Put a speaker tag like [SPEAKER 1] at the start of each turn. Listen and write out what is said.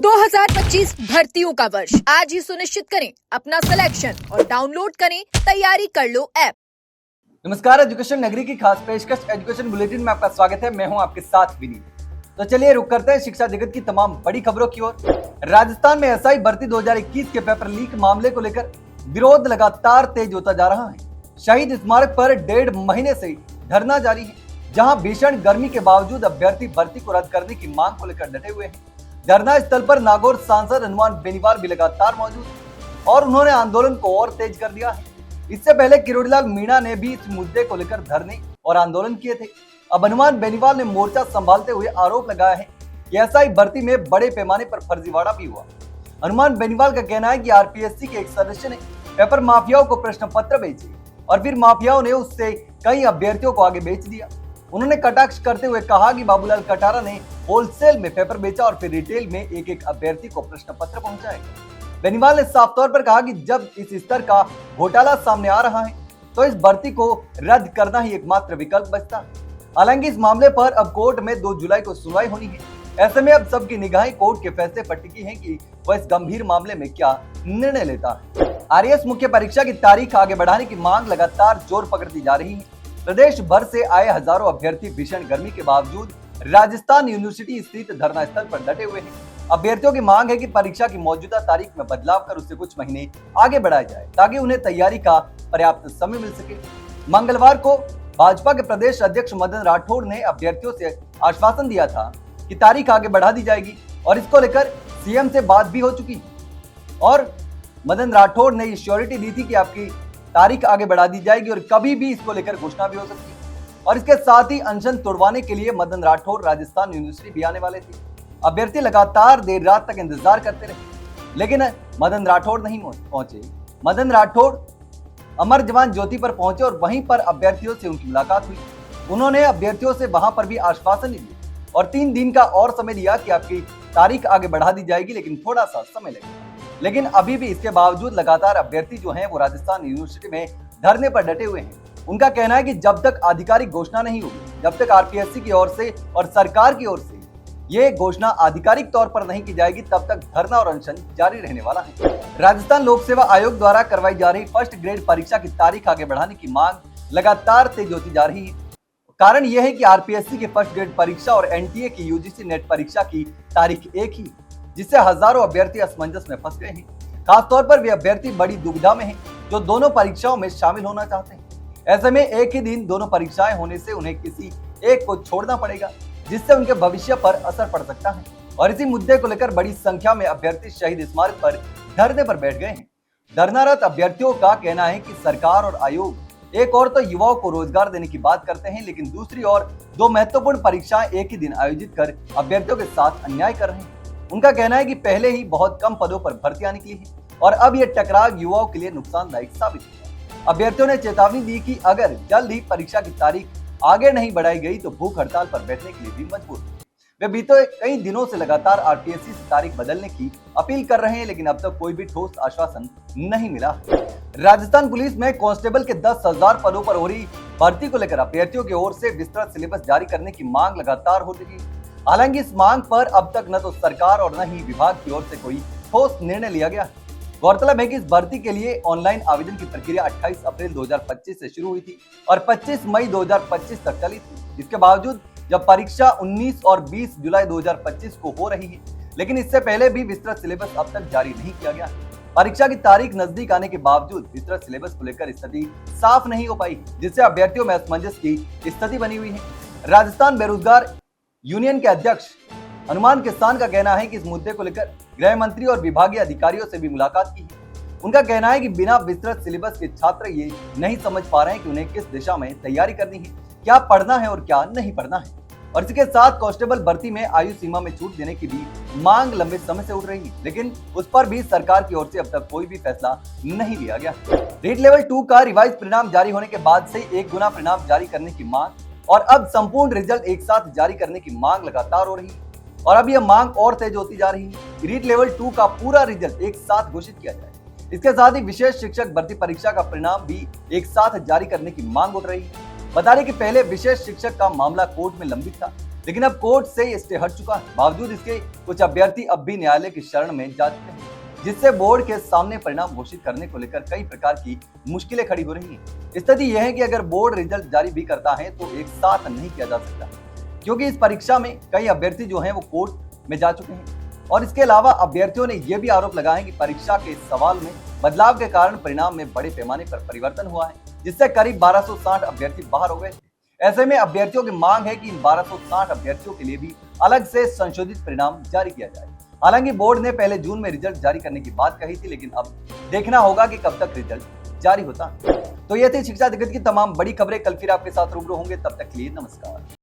[SPEAKER 1] 2025 भर्तियों का वर्ष आज ही सुनिश्चित करें अपना सिलेक्शन और डाउनलोड करें तैयारी कर लो ऐप।
[SPEAKER 2] नमस्कार, एजुकेशन नगरी की खास पेशकश एजुकेशन बुलेटिन में आपका स्वागत है। मैं हूं आपके साथ विनीत। तो चलिए रुक करते हैं शिक्षा जगत की तमाम बड़ी खबरों की ओर। राजस्थान में एसआई भर्ती 2021 के पेपर लीक मामले को लेकर विरोध लगातार तेज होता जा रहा है। शहीद स्मारक पर 1.5 महीने से धरना जारी है, जहां भीषण गर्मी के बावजूद अभ्यर्थी भर्ती को रद्द करने की मांग को लेकर डटे हुए हैं। धरना स्थल पर नागौर सांसद हनुमान बेनीवाल भी लगातार मौजूद हैं और उन्होंने आंदोलन को और तेज कर दिया है। इससे पहले किरोड़ीलाल मीणा ने भी इस मुद्दे को लेकर धरने और आंदोलन किए थे। अब हनुमान बेनीवाल ने मोर्चा संभालते हुए आरोप लगाया है कि एसआई भर्ती में बड़े पैमाने पर फर्जीवाड़ा भी हुआ। हनुमान बेनीवाल का कहना है कि आरपीएससी के एक सदस्य ने पेपर माफियाओं को प्रश्न पत्र भेजे और फिर माफियाओं ने उससे कई अभ्यर्थियों को आगे बेच दिया। उन्होंने कटाक्ष करते हुए कहा कि बाबूलाल कटारा ने होलसेल में पेपर बेचा और फिर रिटेल में एक एक अभ्यर्थी को प्रश्न पत्र पहुंचाएगा। बेनीवाल ने साफ तौर पर कहा कि जब इस स्तर का घोटाला सामने आ रहा है तो इस भर्ती को रद्द करना ही एकमात्र विकल्प बचता है। हालांकि इस मामले पर अब कोर्ट में 2 जुलाई को सुनवाई होनी है। ऐसे में अब सबकी निगाहें कोर्ट के फैसले पर टिकी हैं कि वह इस गंभीर मामले में क्या निर्णय लेता है। आरएएस मुख्य परीक्षा की तारीख आगे बढ़ाने की मांग लगातार जोर पकड़ती जा रही है। प्रदेश भर से आए हजारों अभ्यर्थी भीषण गर्मी के बावजूद राजस्थान यूनिवर्सिटी स्थित धरना स्थल पर डटे हुए हैं। अभ्यर्थियों की मांग है कि परीक्षा की मौजूदा तारीख में बदलाव कर उससे कुछ महीने आगे बढ़ाया जाए ताकि उन्हें तैयारी का पर्याप्त समय मिल सके। मंगलवार को भाजपा के प्रदेश अध्यक्ष मदन राठौड़ ने अभ्यर्थियों से आश्वासन दिया था कि तारीख आगे बढ़ा दी जाएगी और इसको लेकर सीएम से बात भी हो चुकी है और मदन राठौड़ ने ये श्योरिटी दी थी कि आपकी तारीख आगे बढ़ा दी जाएगी और कभी भी इसको लेकर घोषणा भी हो सकती है। और इसके साथ ही अनशन तोड़वाने के लिए मदन राठौड़ राजस्थान यूनिवर्सिटी भी आने वाले थे। अभ्यर्थी लगातार देर रात तक इंतजार करते रहे, लेकिन मदन राठौड़ नहीं पहुंचे। मदन राठौड़ अमर जवान ज्योति पर पहुंचे और वहीं पर अभ्यर्थियों से उनकी मुलाकात हुई। उन्होंने अभ्यर्थियों से वहां पर भी आश्वासन दिया और 3 दिन का और समय दिया कि आपकी तारीख आगे बढ़ा दी जाएगी, लेकिन थोड़ा सा समय लगेगा। लेकिन अभी भी इसके बावजूद लगातार अभ्यर्थी जो हैं वो राजस्थान यूनिवर्सिटी में धरने पर डटे हुए हैं। उनका कहना है कि जब तक आधिकारिक घोषणा नहीं होगी, जब तक आरपीएससी की ओर से और सरकार की ओर से ये घोषणा आधिकारिक तौर पर नहीं की जाएगी, तब तक धरना और अनशन जारी रहने वाला है। राजस्थान लोक सेवा आयोग द्वारा करवाई जा रही फर्स्ट ग्रेड परीक्षा की तारीख आगे बढ़ाने की मांग लगातार तेज होती जा रही है। कारण यह है कि आरपीएससी की फर्स्ट ग्रेड परीक्षा और एनटीए की यूजीसी नेट परीक्षा की तारीख एक ही, जिससे हजारों अभ्यर्थी असमंजस में फंस गए हैं। खासतौर पर वे अभ्यर्थी बड़ी दुविधा में हैं जो दोनों परीक्षाओं में शामिल होना चाहते हैं। ऐसे में एक ही दिन दोनों परीक्षाएं होने से उन्हें किसी एक को छोड़ना पड़ेगा, जिससे उनके भविष्य पर असर पड़ सकता है। और इसी मुद्दे को लेकर बड़ी संख्या में अभ्यर्थी शहीद स्मारक पर धरने पर बैठ गए हैं। धरनारत अभ्यर्थियों का कहना है कि सरकार और आयोग एक और तो युवाओं को रोजगार देने की बात करते हैं, लेकिन दूसरी ओर 2 महत्वपूर्ण परीक्षाएं एक ही दिन आयोजित कर अभ्यर्थियों के साथ अन्याय कर रहे हैं। उनका कहना है कि पहले ही बहुत कम पदों पर भर्तियां निकली हैं और अब ये टकराव युवाओं के लिए नुकसानदायक साबित होगा। अभ्यर्थियों ने चेतावनी दी कि अगर जल्द ही परीक्षा की तारीख आगे नहीं बढ़ाई गई तो भूख हड़ताल पर बैठने के लिए भी मजबूर हैं। वे बीते कई दिनों से लगातार आरपीएससी से तारीख बदलने की अपील कर रहे हैं, लेकिन अब तक कोई भी ठोस आश्वासन नहीं मिला। राजस्थान पुलिस में कांस्टेबल के 10,000 पदों पर हो रही भर्ती को लेकर अभ्यर्थियों की ओर से विस्तृत सिलेबस जारी करने की मांग लगातार हो रही है। हालांकि इस मांग पर अब तक न तो सरकार और न ही विभाग की ओर से कोई ठोस निर्णय लिया गया है। गौरतलब है कि इस भर्ती के लिए ऑनलाइन आवेदन की प्रक्रिया 28 अप्रैल 2025 से शुरू हुई थी और 25 मई 2025 तक चली थी। इसके बावजूद जब परीक्षा 19 और 20 जुलाई 2025 को हो रही है, लेकिन इससे पहले भी विस्तृत सिलेबस अब तक जारी नहीं किया गया। परीक्षा की तारीख नजदीक आने के बावजूद विस्तृत सिलेबस को लेकर स्थिति साफ नहीं हो पाई, जिससे अभ्यर्थियों में असमंजस की स्थिति बनी हुई है। राजस्थान बेरोजगार यूनियन के अध्यक्ष हनुमान किसान का कहना है कि इस मुद्दे को लेकर गृह मंत्री और विभागीय अधिकारियों से भी मुलाकात की है। उनका कहना है कि बिना विस्तृत सिलेबस के छात्र ये नहीं समझ पा रहे हैं कि उन्हें किस दिशा में तैयारी करनी है, क्या पढ़ना है और क्या नहीं पढ़ना है। और इसके साथ कांस्टेबल भर्ती में आयु सीमा में छूट देने की भी मांग लंबे समय से उठ रही है, लेकिन उस पर भी सरकार की ओर से अब तक कोई भी फैसला नहीं लिया गया। रीट लेवल 2 का रिवाइज परिणाम जारी होने के बाद से 1 गुना परिणाम जारी करने की मांग और अब संपूर्ण रिजल्ट एक साथ जारी करने की मांग लगातार हो रही है और अब यह मांग और तेज होती जा रही है। रीट लेवल 2 का पूरा रिजल्ट एक साथ घोषित किया जाए। इसके साथ ही विशेष शिक्षक भर्ती परीक्षा का परिणाम भी एक साथ जारी करने की मांग उठ रही है। बता दें कि पहले विशेष शिक्षक का मामला कोर्ट में लंबित था, लेकिन अब कोर्ट से ये स्टे हट चुका है। बावजूद इसके कुछ अभ्यर्थी अब भी न्यायालय की शरण में जा चुके हैं, जिससे बोर्ड के सामने परिणाम घोषित करने को लेकर कई प्रकार की मुश्किलें खड़ी हो रही हैं। स्थिति यह है कि अगर बोर्ड रिजल्ट जारी भी करता है तो एक साथ नहीं किया जा सकता, क्योंकि इस परीक्षा में कई अभ्यर्थी जो हैं वो कोर्ट में जा चुके हैं। और इसके अलावा अभ्यर्थियों ने यह भी आरोप लगाए कि परीक्षा के सवाल में बदलाव के कारण परिणाम में बड़े पैमाने पर परिवर्तन हुआ है, जिससे करीब 1260 अभ्यर्थी बाहर हो गए थे। ऐसे में अभ्यर्थियों की मांग है कि इन 1260 अभ्यर्थियों के लिए भी अलग से संशोधित परिणाम जारी किया जाए। हालांकि बोर्ड ने पहले जून में रिजल्ट जारी करने की बात कही थी, लेकिन अब देखना होगा कि कब तक रिजल्ट जारी होता है। तो ये थी शिक्षा जगत की तमाम बड़ी खबरें। कल फिर आपके साथ रूबरू होंगे, तब तक के लिए नमस्कार।